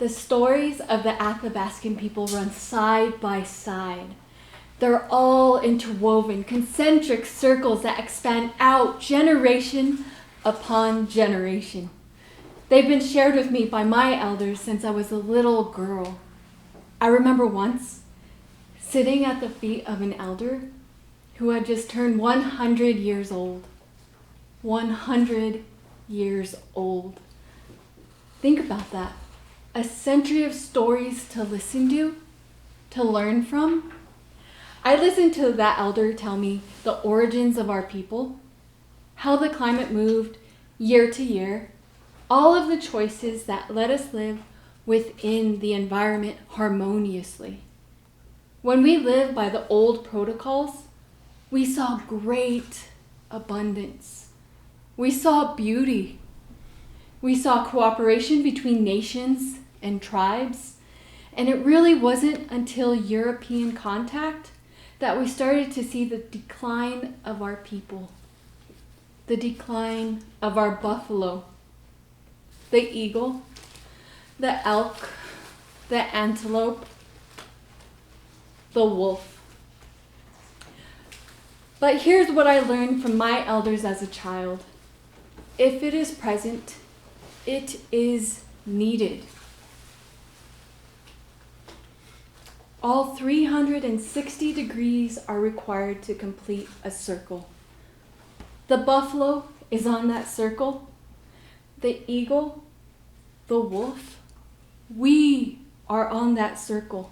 The stories of the Athabascan people run side by side. They're all interwoven, concentric circles that expand out generation upon generation. They've been shared with me by my elders since I was a little girl. I remember once sitting at the feet of an elder who had just turned 100 years old. 100 years old. Think about that. A century of stories to listen to learn from. I listened to that elder tell me the origins of our people, how the climate moved year to year, all of the choices that let us live within the environment harmoniously. When we lived by the old protocols, we saw great abundance. We saw beauty. We saw cooperation between nations and tribes. And it really wasn't until European contact that we started to see the decline of our people, the decline of our buffalo, the eagle, the elk, the antelope, the wolf. But here's what I learned from my elders as a child. If it is present, it is needed. All 360 degrees are required to complete a circle. The buffalo is on that circle. The eagle, the wolf, we are on that circle.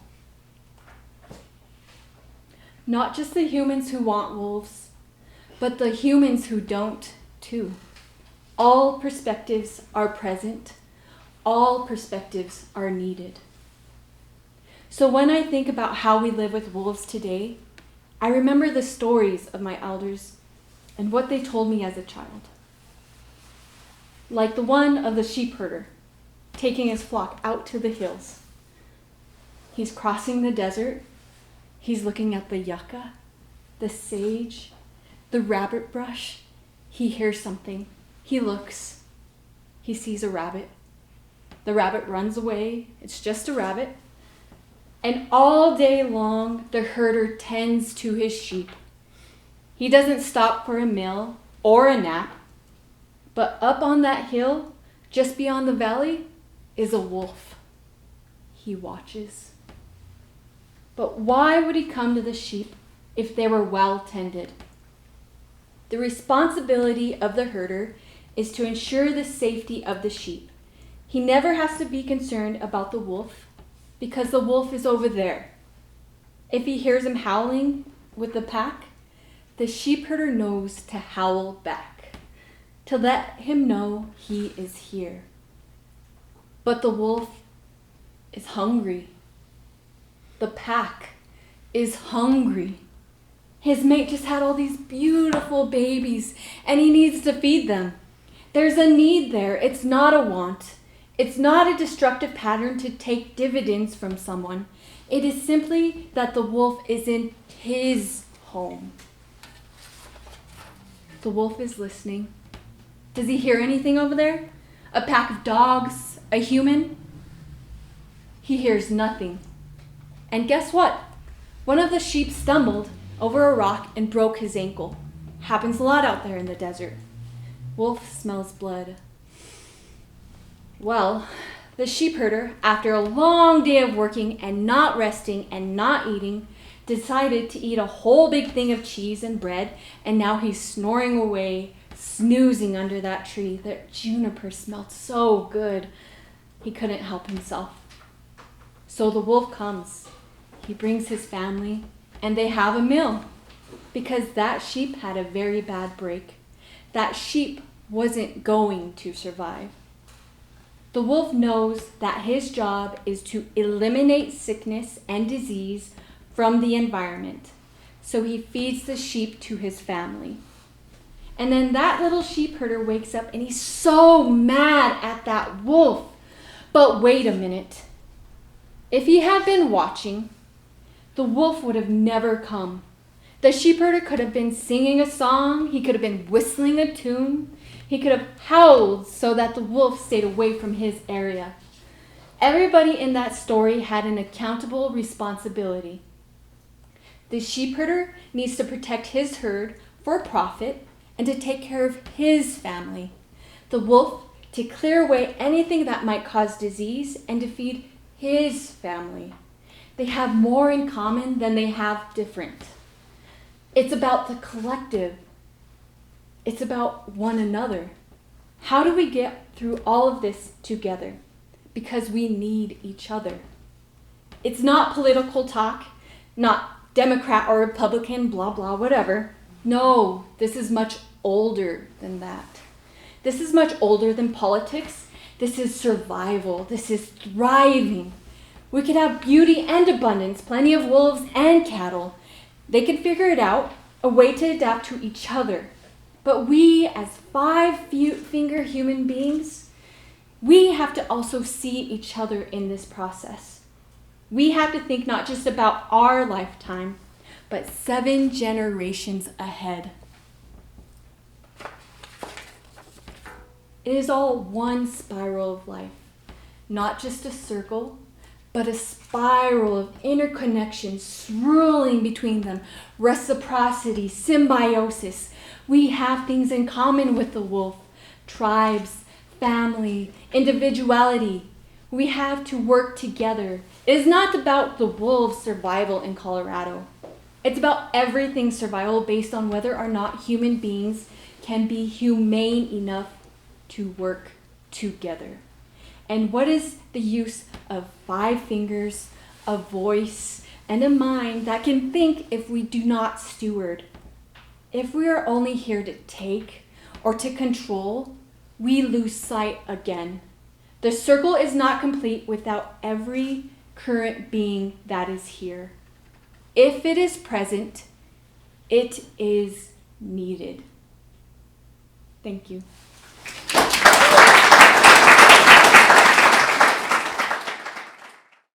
Not just the humans who want wolves, but the humans who don't too. All perspectives are present. All perspectives are needed. So when I think about how we live with wolves today, I remember the stories of my elders and what they told me as a child. Like the one of the sheep herder taking his flock out to the hills. He's crossing the desert. He's looking at the yucca, the sage, the rabbit brush. He hears something. He looks. He sees a rabbit. The rabbit runs away. It's just a rabbit. And all day long, the herder tends to his sheep. He doesn't stop for a meal or a nap. But up on that hill, just beyond the valley, is a wolf. He watches. But why would he come to the sheep if they were well tended? The responsibility of the herder is to ensure the safety of the sheep. He never has to be concerned about the wolf because the wolf is over there. If he hears him howling with the pack, the sheep herder knows to howl back, to let him know he is here. But the wolf is hungry. The pack is hungry. His mate just had all these beautiful babies, and he needs to feed them. There's a need there. It's not a want. It's not a destructive pattern to take dividends from someone. It is simply that the wolf is in his home. The wolf is listening. Does he hear anything over there? A pack of dogs? A human? He hears nothing. And guess what? One of the sheep stumbled over a rock and broke his ankle. Happens a lot out there in the desert. Wolf smells blood. Well, the sheep herder, after a long day of working and not resting and not eating, decided to eat a whole big thing of cheese and bread, and now he's snoring away, snoozing under that tree. That juniper smelled so good. He couldn't help himself. So the wolf comes. He brings his family, and they have a meal because that sheep had a very bad break. That sheep wasn't going to survive. The wolf knows that his job is to eliminate sickness and disease from the environment. So he feeds the sheep to his family. And then that little sheep herder wakes up and he's so mad at that wolf. But wait a minute. If he had been watching, the wolf would have never come. The sheep herder could have been singing a song. He could have been whistling a tune. He could have howled so that the wolf stayed away from his area. Everybody in that story had an accountable responsibility. The sheep herder needs to protect his herd for profit and to take care of his family. The wolf to clear away anything that might cause disease and to feed his family. They have more in common than they have different. It's about the collective. It's about one another. How do we get through all of this together? Because we need each other. It's not political talk, not Democrat or Republican, blah, blah, whatever. No, this is much older than that. This is much older than politics. This is survival. This is thriving. We could have beauty and abundance, plenty of wolves and cattle. They could figure it out, a way to adapt to each other. But we, as five-finger human beings, we have to also see each other in this process. We have to think not just about our lifetime, but 7 generations ahead. It is all one spiral of life, not just a circle, but a spiral of interconnection swirling between them, reciprocity, symbiosis. We have things in common with the wolf, tribes, family, individuality. We have to work together. It is not about the wolves' survival in Colorado. It's about everything's survival based on whether or not human beings can be humane enough to work together. And what is the use of 5 fingers, a voice, and a mind that can think if we do not steward? If we are only here to take or to control, we lose sight again. The circle is not complete without every current being that is here. If it is present, it is needed. Thank you.